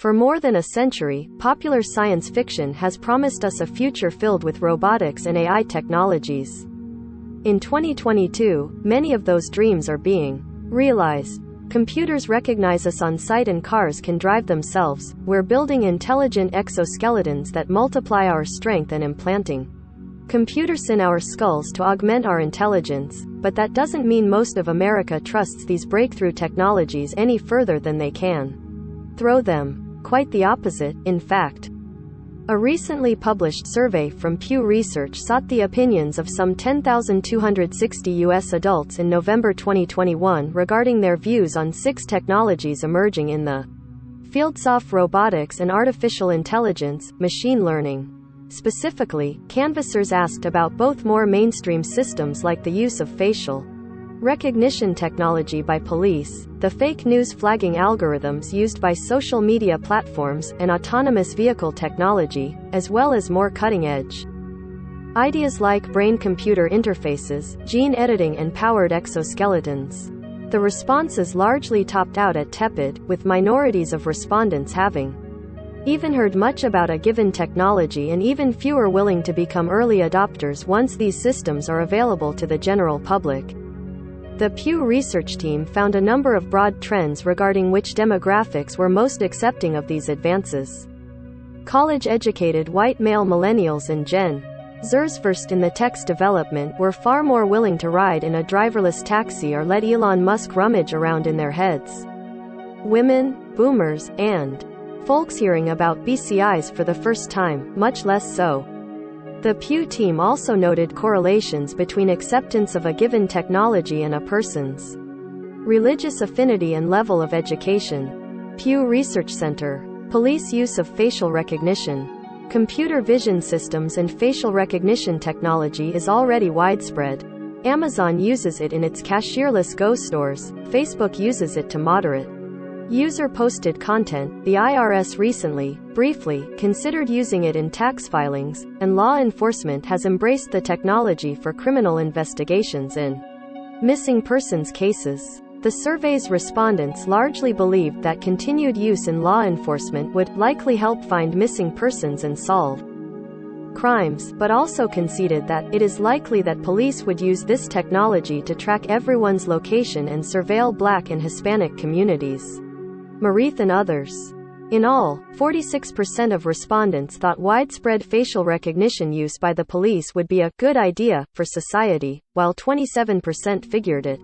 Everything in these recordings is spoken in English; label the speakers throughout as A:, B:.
A: For more than a century, popular science fiction has promised us a future filled with robotics and AI technologies. In 2022, many of those dreams are being realized. Computers recognize us on sight and cars can drive themselves. We're building intelligent exoskeletons that multiply our strength and implanting computers in our skulls to augment our intelligence, but that doesn't mean most of America trusts these breakthrough technologies any further than they can throw them. Quite the opposite, in fact. A recently published survey from Pew Research sought the opinions of some 10,260 U.S. adults in November 2021 regarding their views on 6 technologies emerging in the fields of robotics and artificial intelligence, machine learning. Specifically, canvassers asked about both more mainstream systems like the use of facial recognition technology by police, the fake news flagging algorithms used by social media platforms, and autonomous vehicle technology, as well as more cutting-edge ideas like brain-computer interfaces, gene editing and powered exoskeletons. The responses largely topped out at tepid, with minorities of respondents having even heard much about a given technology and even fewer willing to become early adopters once these systems are available to the general public. The Pew Research team found a number of broad trends regarding which demographics were most accepting of these advances. College-educated white male millennials and Gen Zers versed in the tech's development were far more willing to ride in a driverless taxi or let Elon Musk rummage around in their heads. Women, boomers, and folks hearing about BCIs for the first time, much less so. The Pew team also noted correlations between acceptance of a given technology and a person's religious affinity and level of education. Pew Research Center. Police use of facial recognition. Computer vision systems and facial recognition technology is already widespread. Amazon uses it in its cashierless Go stores. Facebook uses it to moderate user-posted content. The IRS recently, briefly, considered using it in tax filings, and law enforcement has embraced the technology for criminal investigations in missing persons cases. The survey's respondents largely believed that continued use in law enforcement would likely help find missing persons and solve crimes, but also conceded that it is likely that police would use this technology to track everyone's location and surveil Black and Hispanic communities. Marith and others. In all, 46% of respondents thought widespread facial recognition use by the police would be a good idea for society, while 27% figured it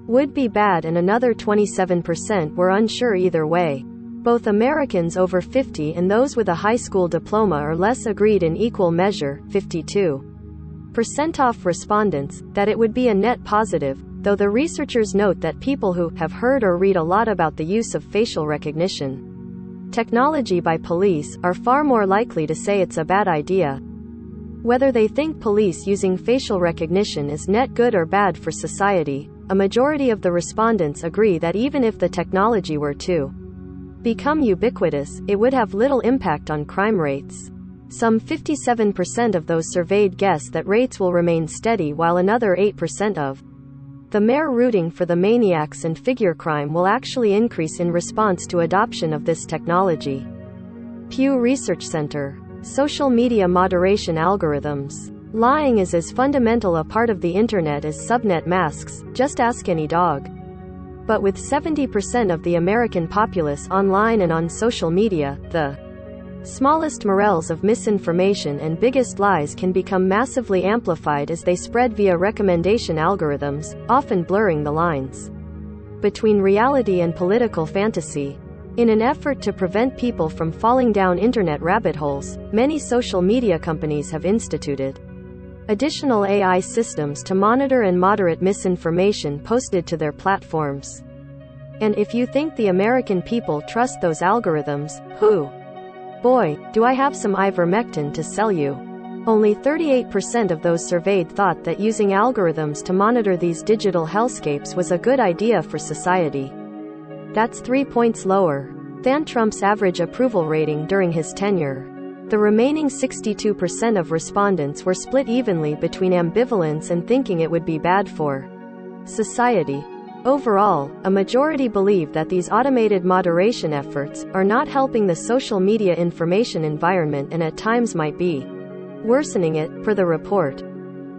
A: would be bad and another 27% were unsure either way. Both Americans over 50 and those with a high school diploma or less agreed in equal measure, 52% of respondents, that it would be a net positive, though the researchers note that people who have heard or read a lot about the use of facial recognition technology by police are far more likely to say it's a bad idea. Whether they think police using facial recognition is net good or bad for society, a majority of the respondents agree that even if the technology were to become ubiquitous, it would have little impact on crime rates. Some 57% of those surveyed guess that rates will remain steady, while another 8% of the mere rooting for the maniacs and figure crime will actually increase in response to adoption of this technology. Pew Research Center. Social media moderation algorithms. Lying is as fundamental a part of the internet as subnet masks, just ask any dog. But with 70% of the American populace online and on social media, the smallest morels of misinformation and biggest lies can become massively amplified as they spread via recommendation algorithms, often blurring the lines between reality and political fantasy. In an effort to prevent people from falling down internet rabbit holes, many social media companies have instituted additional AI systems to monitor and moderate misinformation posted to their platforms. And if you think the American people trust those algorithms, boy, do I have some ivermectin to sell you. Only 38% of those surveyed thought that using algorithms to monitor these digital hellscapes was a good idea for society. That's 3 points lower than Trump's average approval rating during his tenure. The remaining 62% of respondents were split evenly between ambivalence and thinking it would be bad for society. Overall, a majority believe that these automated moderation efforts are not helping the social media information environment and at times might be worsening it, per the report.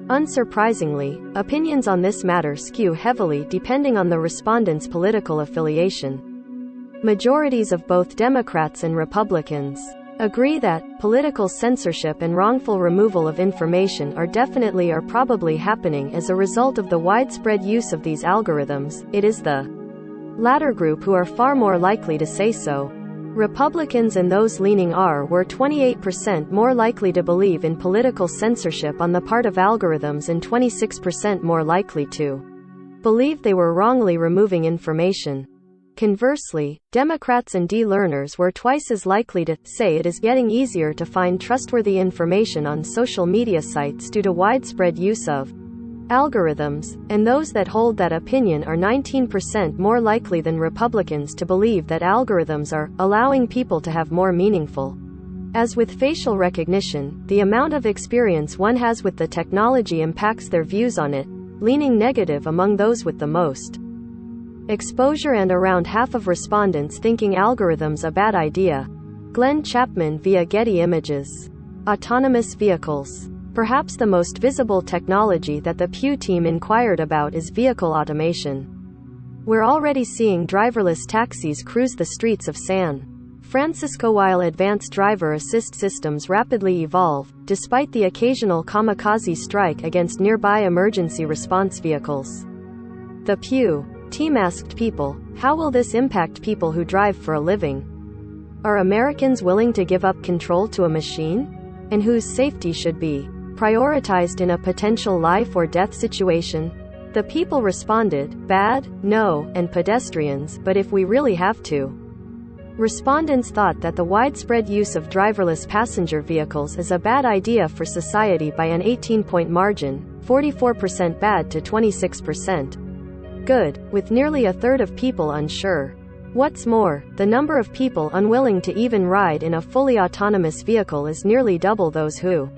A: Unsurprisingly, opinions on this matter skew heavily depending on the respondents' political affiliation. Majorities of both Democrats and Republicans agree that political censorship and wrongful removal of information are definitely or probably happening as a result of the widespread use of these algorithms. It is the latter group who are far more likely to say so. Republicans and those leaning were 28% more likely to believe in political censorship on the part of algorithms and 26% more likely to believe they were wrongly removing information. Conversely, Democrats and D-learners were twice as likely to say it is getting easier to find trustworthy information on social media sites due to widespread use of algorithms, and those that hold that opinion are 19% more likely than Republicans to believe that algorithms are allowing people to have more meaningful. As with facial recognition, the amount of experience one has with the technology impacts their views on it, leaning negative among those with the most exposure and around half of respondents thinking algorithms a bad idea. Glenn Chapman via Getty Images. Autonomous vehicles. Perhaps the most visible technology that the Pew team inquired about is vehicle automation. We're already seeing driverless taxis cruise the streets of San Francisco while advanced driver assist systems rapidly evolve, despite the occasional kamikaze strike against nearby emergency response vehicles. The Pew team asked people, how will this impact people who drive for a living? Are Americans willing to give up control to a machine? And whose safety should be prioritized in a potential life or death situation? The people responded, bad, no, and pedestrians, but if we really have to. Respondents thought that the widespread use of driverless passenger vehicles is a bad idea for society by an 18-point margin, 44% bad to 26% good, with nearly a third of people unsure. What's more, the number of people unwilling to even ride in a fully autonomous vehicle is nearly double those who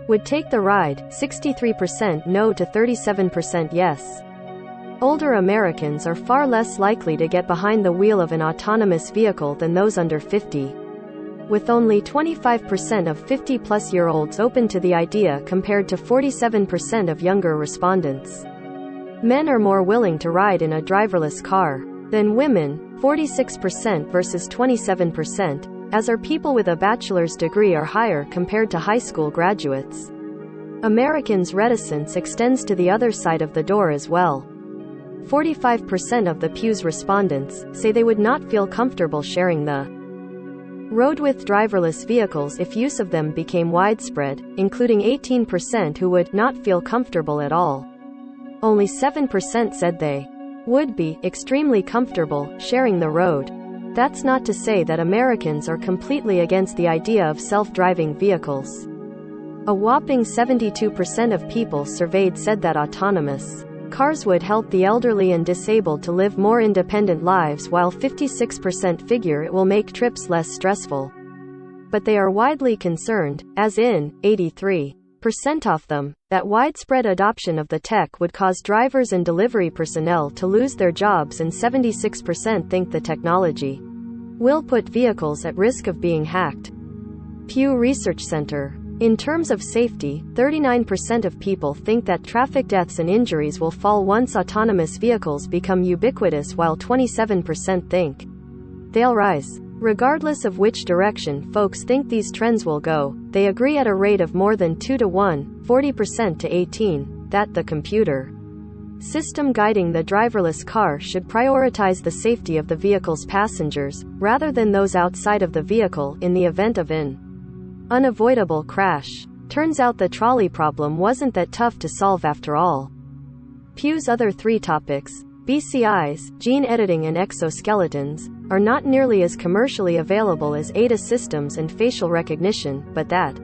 A: would take the ride, 63% no to 37% yes. Older Americans are far less likely to get behind the wheel of an autonomous vehicle than those under 50. With only 25% of 50-plus-year-olds open to the idea compared to 47% of younger respondents. Men are more willing to ride in a driverless car than women, 46% versus 27%, as are people with a bachelor's degree or higher compared to high school graduates. Americans' reticence extends to the other side of the door as well. 45% of the Pew's respondents say they would not feel comfortable sharing the road with driverless vehicles if use of them became widespread, including 18% who would not feel comfortable at all. Only 7% said they would be extremely comfortable sharing the road. That's not to say that Americans are completely against the idea of self-driving vehicles. A whopping 72% of people surveyed said that autonomous cars would help the elderly and disabled to live more independent lives, while 56% figure it will make trips less stressful. But they are widely concerned, as in, 83% of them, that widespread adoption of the tech would cause drivers and delivery personnel to lose their jobs, and 76% think the technology will put vehicles at risk of being hacked. Pew Research Center. In terms of safety, 39% of people think that traffic deaths and injuries will fall once autonomous vehicles become ubiquitous, while 27% think they'll rise. Regardless of which direction folks think these trends will go, they agree at a rate of more than 2 to 1, 40% to 18, that the computer system guiding the driverless car should prioritize the safety of the vehicle's passengers, rather than those outside of the vehicle, in the event of an unavoidable crash. Turns out the trolley problem wasn't that tough to solve after all. Pew's other three topics, BCIs, gene editing and exoskeletons, are not nearly as commercially available as ADA systems and facial recognition, but that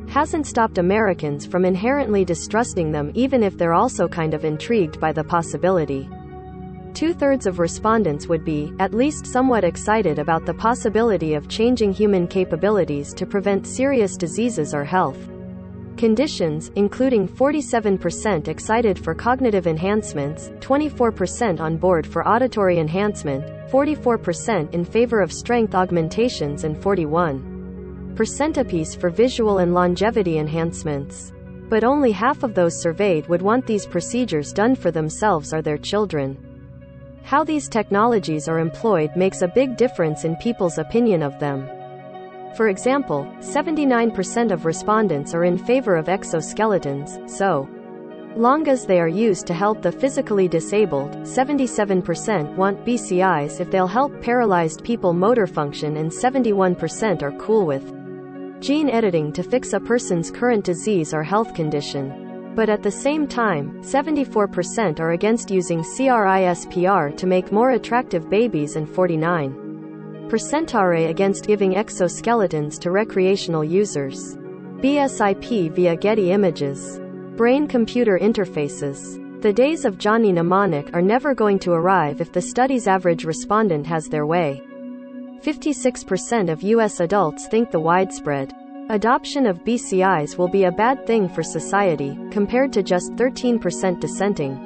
A: hasn't stopped Americans from inherently distrusting them, even if they're also kind of intrigued by the possibility. 2/3 of respondents would be, at least somewhat excited about the possibility of changing human capabilities to prevent serious diseases or health Conditions, including 47% excited for cognitive enhancements, 24% on board for auditory enhancement, 44% in favor of strength augmentations and 41% apiece for visual and longevity enhancements. But only half of those surveyed would want these procedures done for themselves or their children. How these technologies are employed makes a big difference in people's opinion of them. For example, 79% of respondents are in favor of exoskeletons, so long as they are used to help the physically disabled. 77% want BCIs if they'll help paralyzed people motor function, and 71% are cool with gene editing to fix a person's current disease or health condition. But at the same time, 74% are against using CRISPR to make more attractive babies, and 49% are against giving exoskeletons to recreational users. BSIP via Getty Images. Brain-computer interfaces. The days of Johnny Mnemonic are never going to arrive if the study's average respondent has their way. 56% of U.S. adults think the widespread adoption of BCIs will be a bad thing for society, compared to just 13% dissenting.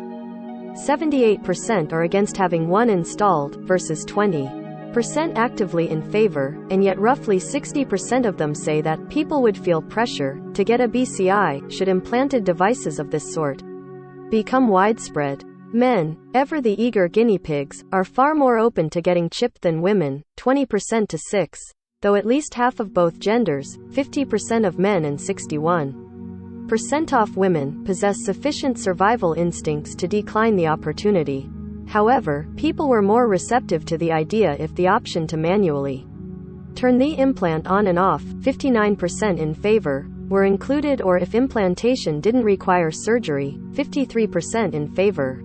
A: 78% are against having one installed, versus 20% actively in favor, and yet roughly 60% of them say that people would feel pressure to get a BCI should implanted devices of this sort become widespread. Men, ever the eager guinea pigs, are far more open to getting chipped than women, 20% to 6%, though at least half of both genders, 50% of men and 61% of women, possess sufficient survival instincts to decline the opportunity. However, people were more receptive to the idea if the option to manually turn the implant on and off, 59% in favor, were included, or if implantation didn't require surgery, 53% in favor.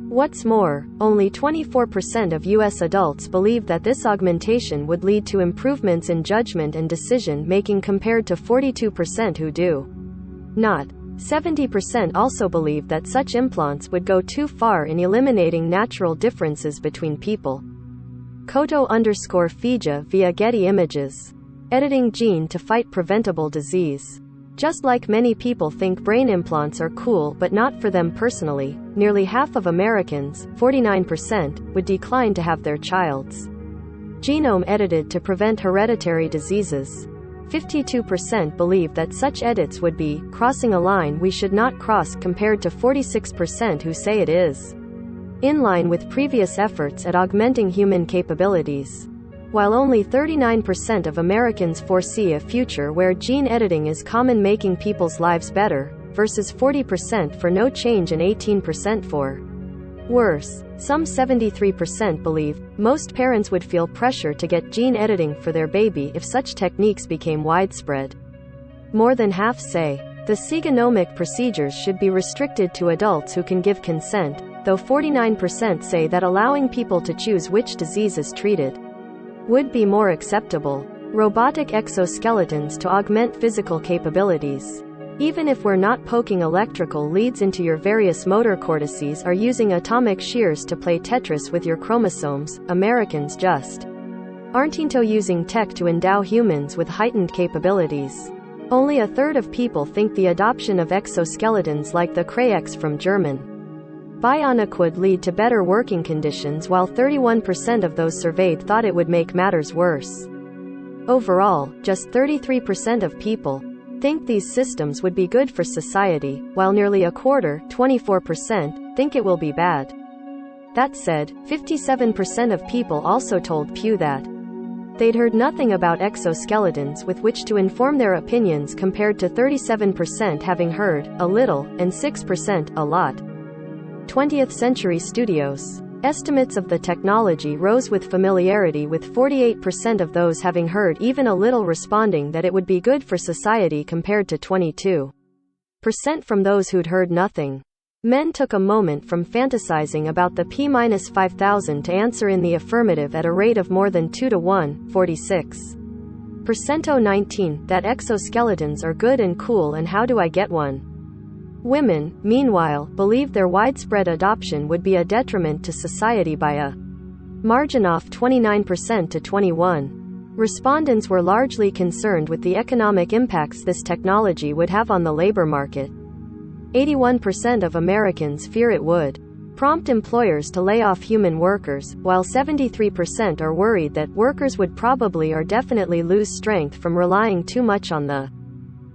A: What's more, only 24% of U.S. adults believe that this augmentation would lead to improvements in judgment and decision-making compared to 42% who do not. 70% also believe that such implants would go too far in eliminating natural differences between people. Koto_Fija via Getty Images. Editing gene to fight preventable disease. Just like many people think brain implants are cool but not for them personally, nearly half of Americans, 49%, would decline to have their child's genome edited to prevent hereditary diseases. 52% believe that such edits would be crossing a line we should not cross, compared to 46% who say it is in line with previous efforts at augmenting human capabilities. While only 39% of Americans foresee a future where gene editing is common, making people's lives better, versus 40% for no change and 18% for worse. Some 73% believe most parents would feel pressure to get gene editing for their baby if such techniques became widespread. More than half say the genomic procedures should be restricted to adults who can give consent, though 49% say that allowing people to choose which disease is treated would be more acceptable. Robotic exoskeletons to augment physical capabilities. Even if we're not poking electrical leads into your various motor cortices or using atomic shears to play Tetris with your chromosomes, Americans just aren't into using tech to endow humans with heightened capabilities. Only a third of people think the adoption of exoskeletons like the Crayex from German Bionic would lead to better working conditions, while 31% of those surveyed thought it would make matters worse. Overall, just 33% of people think these systems would be good for society, while nearly a quarter, 24%, think it will be bad. That said, 57% of people also told Pew that they'd heard nothing about exoskeletons with which to inform their opinions, compared to 37% having heard a little, and 6% a lot. 20th Century Studios. Estimates of the technology rose with familiarity, with 48% of those having heard even a little responding that it would be good for society, compared to 22% from those who'd heard nothing. Men took a moment from fantasizing about the P-5000 to answer in the affirmative at a rate of more than 2 to 1, 46%. 19, that exoskeletons are good and cool, and how do I get one? Women, meanwhile, believe their widespread adoption would be a detriment to society by a margin of 29% to 21%. Respondents were largely concerned with the economic impacts this technology would have on the labor market. 81% of Americans fear it would prompt employers to lay off human workers, while 73% are worried that workers would probably or definitely lose strength from relying too much on the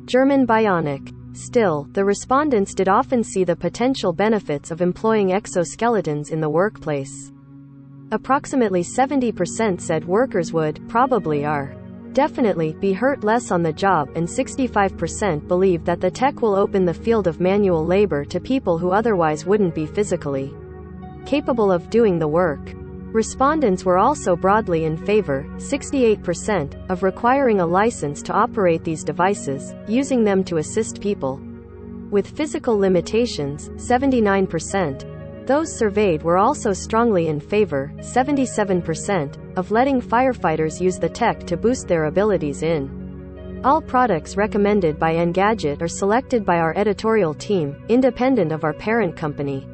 A: German bionic. Still, the respondents did often see the potential benefits of employing exoskeletons in the workplace. Approximately 70% said workers would, probably or definitely, be hurt less on the job, and 65% believe that the tech will open the field of manual labor to people who otherwise wouldn't be physically capable of doing the work. Respondents were also broadly in favor, 68%, of requiring a license to operate these devices, using them to assist people with physical limitations, 79%. Those surveyed were also strongly in favor, 77%, of letting firefighters use the tech to boost their abilities in. All products recommended by Engadget are selected by our editorial team, independent of our parent company.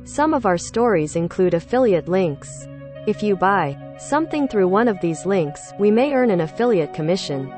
A: Some of our stories include affiliate links. If you buy something through one of these links, we may earn an affiliate commission.